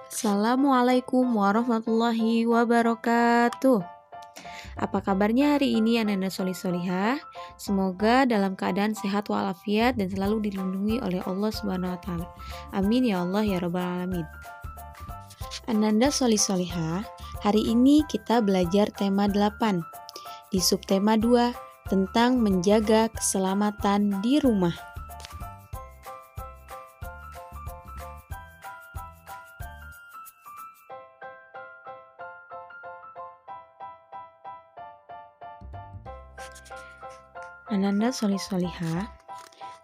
Assalamualaikum warahmatullahi wabarakatuh. Apa kabarnya hari ini Ananda Solihah? Semoga dalam keadaan sehat walafiat dan selalu dilindungi oleh Allah Subhanahu wa taala. Amin ya Allah ya rabbal alamin. Ananda Solihah, hari ini kita belajar tema 8 di subtema 2 tentang menjaga keselamatan di rumah. Ananda Solihah,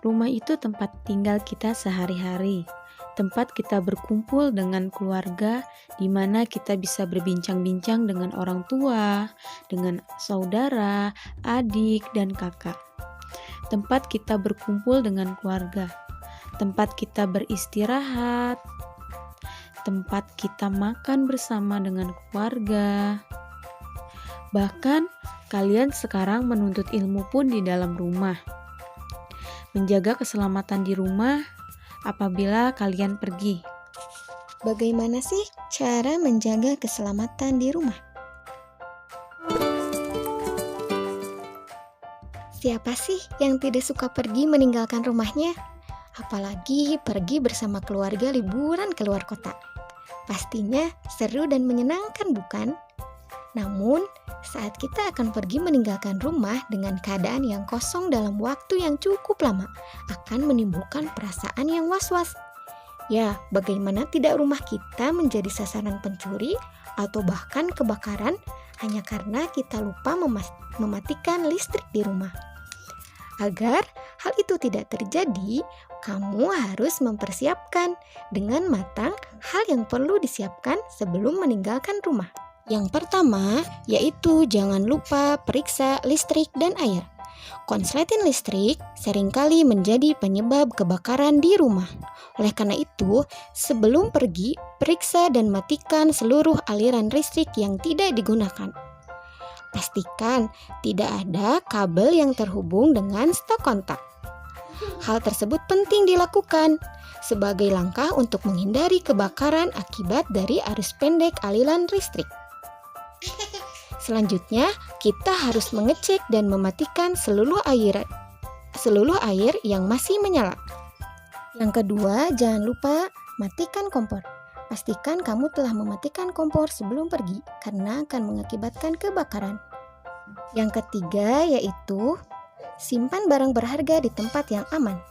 rumah itu tempat tinggal kita sehari-hari, tempat kita berkumpul dengan keluarga, di mana kita bisa berbincang-bincang dengan orang tua, dengan saudara, adik, dan kakak. Tempat kita berkumpul dengan keluarga, tempat kita beristirahat, tempat kita makan bersama dengan keluarga. Bahkan kalian sekarang menuntut ilmu pun di dalam rumah. Menjaga keselamatan di rumah apabila kalian pergi. Bagaimana sih cara menjaga keselamatan di rumah? Siapa sih yang tidak suka pergi meninggalkan rumahnya? Apalagi pergi bersama keluarga liburan keluar kota. Pastinya seru dan menyenangkan, bukan? Namun, saat kita akan pergi meninggalkan rumah dengan keadaan yang kosong dalam waktu yang cukup lama, akan menimbulkan perasaan yang was-was. Ya, bagaimana tidak rumah kita menjadi sasaran pencuri atau bahkan kebakaran hanya karena kita lupa mematikan listrik di rumah. Agar hal itu tidak terjadi, kamu harus mempersiapkan dengan matang hal yang perlu disiapkan sebelum meninggalkan rumah. Yang pertama, yaitu jangan lupa periksa listrik dan air. Konsleting listrik seringkali menjadi penyebab kebakaran di rumah. Oleh karena itu, sebelum pergi, periksa dan matikan seluruh aliran listrik yang tidak digunakan. Pastikan tidak ada kabel yang terhubung dengan stok kontak. Hal tersebut penting dilakukan sebagai langkah untuk menghindari kebakaran akibat dari arus pendek aliran listrik. Selanjutnya, kita harus mengecek dan mematikan seluruh air yang masih menyala. Yang kedua, jangan lupa matikan kompor. Pastikan kamu telah mematikan kompor sebelum pergi, karena akan mengakibatkan kebakaran. Yang ketiga, yaitu simpan barang berharga di tempat yang aman.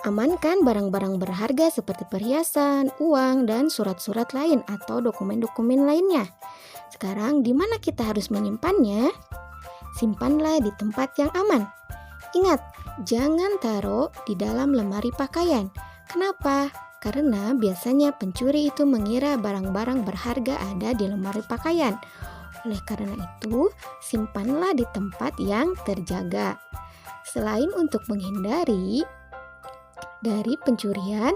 Amankan barang-barang berharga seperti perhiasan, uang, dan surat-surat lain atau dokumen-dokumen lainnya. Sekarang, di mana kita harus menyimpannya? Simpanlah di tempat yang aman. Ingat, jangan taruh di dalam lemari pakaian. Kenapa? Karena biasanya pencuri itu mengira barang-barang berharga ada di lemari pakaian. Oleh karena itu, simpanlah di tempat yang terjaga. Selain untuk menghindari dari pencurian,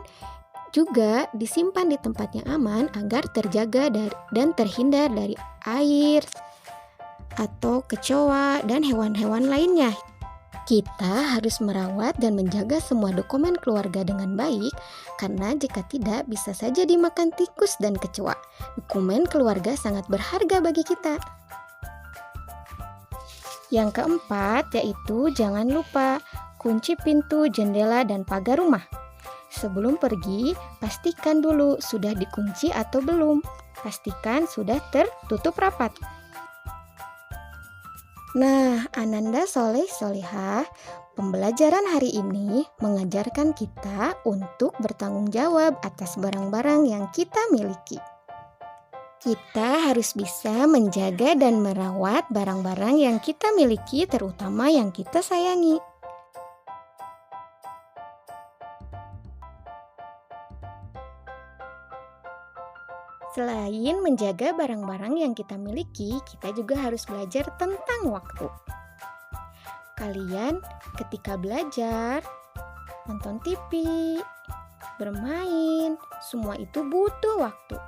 juga disimpan di tempat yang aman agar terjaga dan terhindar dari air atau kecoa dan hewan-hewan lainnya. Kita harus merawat dan menjaga semua dokumen keluarga dengan baik, karena jika tidak bisa saja dimakan tikus dan kecoa. Dokumen keluarga sangat berharga bagi kita. Yang keempat, yaitu jangan lupa kunci pintu, jendela, dan pagar rumah. Sebelum pergi, pastikan dulu sudah dikunci atau belum. Pastikan sudah tertutup rapat. Nah, Ananda Solihah, pembelajaran hari ini mengajarkan kita untuk bertanggung jawab atas barang-barang yang kita miliki. Kita harus bisa menjaga dan merawat barang-barang yang kita miliki, terutama yang kita sayangi. Selain menjaga barang-barang yang kita miliki, kita juga harus belajar tentang waktu. Kalian ketika belajar, nonton TV, bermain, semua itu butuh waktu.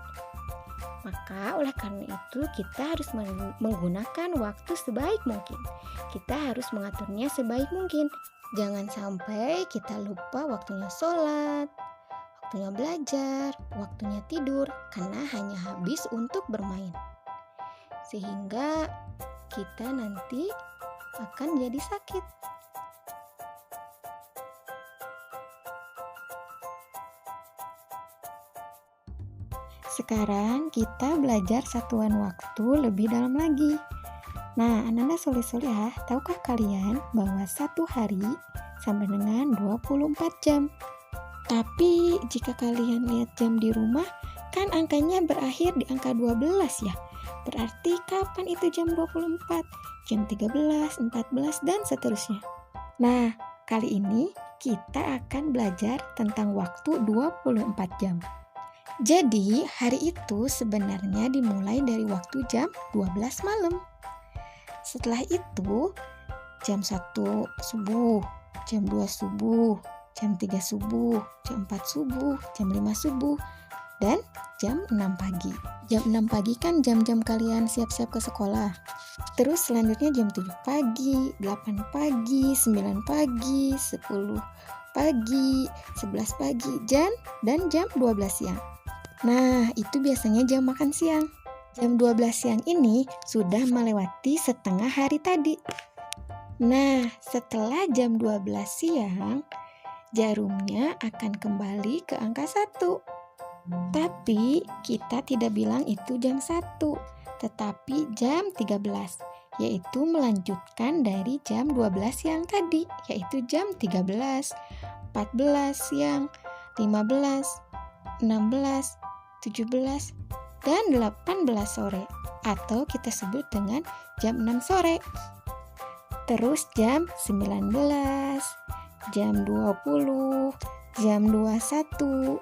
Maka oleh karena itu kita harus menggunakan waktu sebaik mungkin. Kita harus mengaturnya sebaik mungkin. Jangan sampai kita lupa waktunya sholat, waktunya belajar, waktunya tidur, karena hanya habis untuk bermain. Sehingga kita nanti akan jadi sakit. Sekarang kita belajar satuan waktu lebih dalam lagi. Nah, Ananda soleh-solehah, tahukah kalian bahwa satu hari sama dengan 24 jam? Tapi jika kalian lihat jam di rumah, kan angkanya berakhir di angka 12 ya. Berarti kapan itu jam 24, jam 13, 14, dan seterusnya. Nah, kali ini kita akan belajar tentang waktu 24 jam. Jadi, hari itu sebenarnya dimulai dari waktu jam 12 malam. Setelah itu, jam 1 subuh, jam 2 subuh, jam 3 subuh, jam 4 subuh, jam 5 subuh, dan jam 6 pagi. Jam 6 pagi kan jam-jam kalian siap-siap ke sekolah. Terus selanjutnya jam 7 pagi, 8 pagi, 9 pagi, 10 pagi, 11 pagi, dan jam 12 siang. Nah, itu biasanya jam makan siang. Jam 12 siang ini sudah melewati setengah hari tadi. Nah, setelah jam 12 siang, jarumnya akan kembali ke angka 1. Tapi kita tidak bilang itu jam 1, tetapi jam 13, yaitu melanjutkan dari jam 12 siang tadi, yaitu jam 13, 14 siang, 15, 16, 17, dan 18 sore, atau kita sebut dengan jam 6 sore. Terus jam 19, jam 20, jam 21,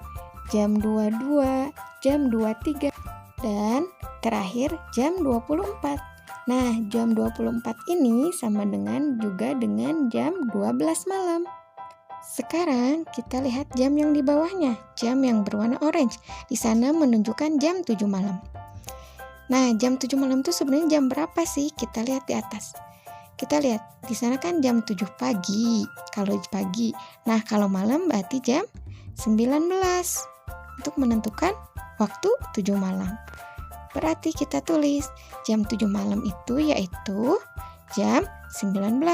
jam 22, jam 23, dan terakhir jam 24. Nah, jam 24 ini sama juga dengan jam 12 malam. Sekarang kita lihat jam yang di bawahnya, jam yang berwarna orange. Di sana menunjukkan jam 7 malam. Nah, jam 7 malam itu sebenarnya jam berapa sih? Kita lihat di atas. Kita lihat, di sana kan jam 7 pagi, kalau pagi. Nah, kalau malam berarti jam 19 untuk menentukan waktu 7 malam. Berarti kita tulis jam 7 malam itu yaitu jam 19.00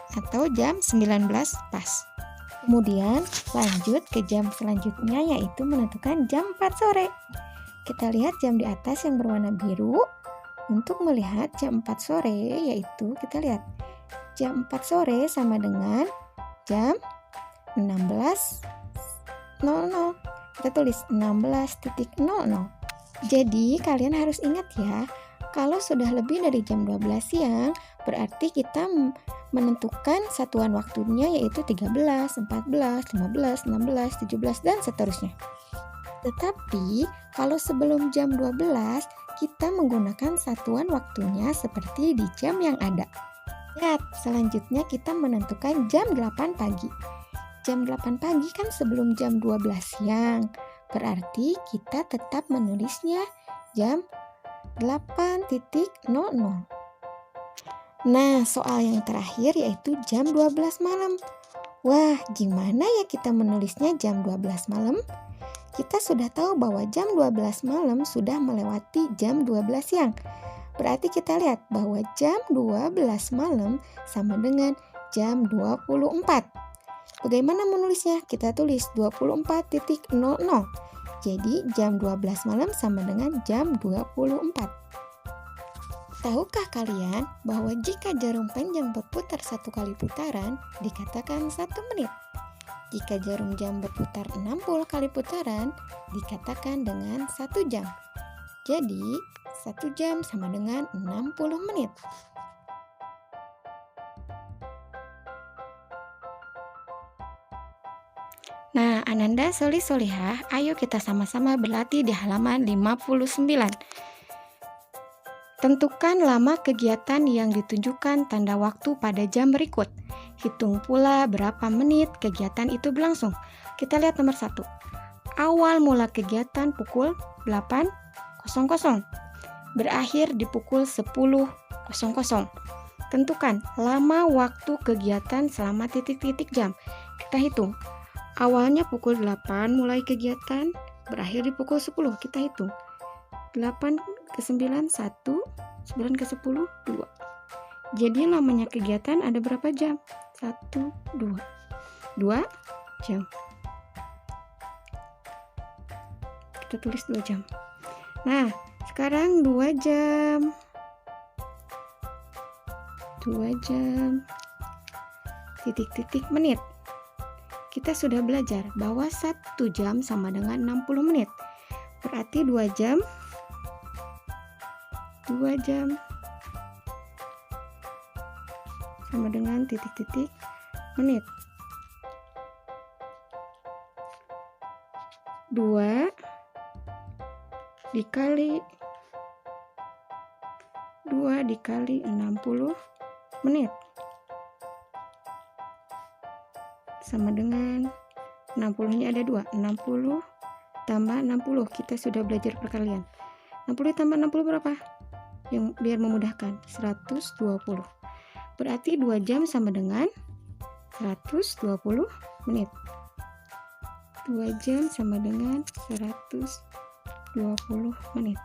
atau jam 19 pas. Kemudian lanjut ke jam selanjutnya yaitu menentukan jam 4 sore. Kita lihat jam di atas yang berwarna biru. Untuk melihat jam 4 sore yaitu kita lihat jam 4 sore sama dengan jam 16.00. Kita tulis 16.00. Jadi kalian harus ingat ya, kalau sudah lebih dari jam 12 siang berarti kita menentukan satuan waktunya yaitu 13, 14, 15, 16, 17, dan seterusnya. Tetapi kalau sebelum jam 12 kita menggunakan satuan waktunya seperti di jam yang ada. Lihat, selanjutnya kita menentukan jam 8 pagi. Jam 8 pagi kan sebelum jam 12 siang. Berarti kita tetap menulisnya jam 8.00. Nah, soal yang terakhir yaitu jam 12 malam. Wah, gimana ya kita menulisnya jam 12 malam? Kita sudah tahu bahwa jam 12 malam sudah melewati jam 12 siang. Berarti kita lihat bahwa jam 12 malam sama dengan jam 24. Bagaimana menulisnya? Kita tulis 24.00. Jadi jam 12 malam sama dengan jam 24. Tahukah kalian bahwa jika jarum panjang berputar 1 kali putaran dikatakan 1 menit? Jika jarum jam berputar 60 kali putaran dikatakan dengan 1 jam. Jadi 1 jam sama dengan 60 menit. Nah, Ananda solihah, ayo kita sama-sama berlatih di halaman 59. Tentukan lama kegiatan yang ditunjukkan tanda waktu pada jam berikut. Hitung pula berapa menit kegiatan itu berlangsung. Kita lihat nomor 1. Awal mula kegiatan pukul 8.00. Berakhir di pukul 10.00. Tentukan lama waktu kegiatan selama titik-titik jam. Kita hitung. Awalnya pukul 8 mulai kegiatan, berakhir di pukul 10. Kita hitung. 8 ke 9, 1. 9 ke 10, 2. Jadi lamanya kegiatan ada berapa jam? 1, 2. 2 jam. Kita tulis 2 jam. Nah, sekarang 2 jam. 2 jam. Titik-titik menit. Kita sudah belajar bahwa 1 jam sama dengan 60 menit. Berarti 2 jam. 2 jam sama dengan titik-titik menit. 2 dikali 60 menit sama dengan 60-nya ada 2. 60 tambah 60. Kita sudah belajar perkalian. 60 tambah 60 berapa? Yang biar memudahkan, 120. Berarti 2 jam sama dengan 120 menit. 2 jam sama dengan 120 menit.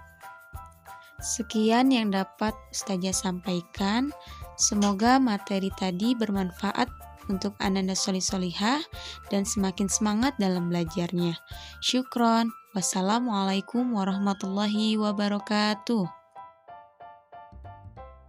Sekian yang dapat Ustazah sampaikan. Semoga materi tadi bermanfaat untuk Ananda Solih-Solihah dan semakin semangat dalam belajarnya. Syukron. Wassalamualaikum warahmatullahi wabarakatuh.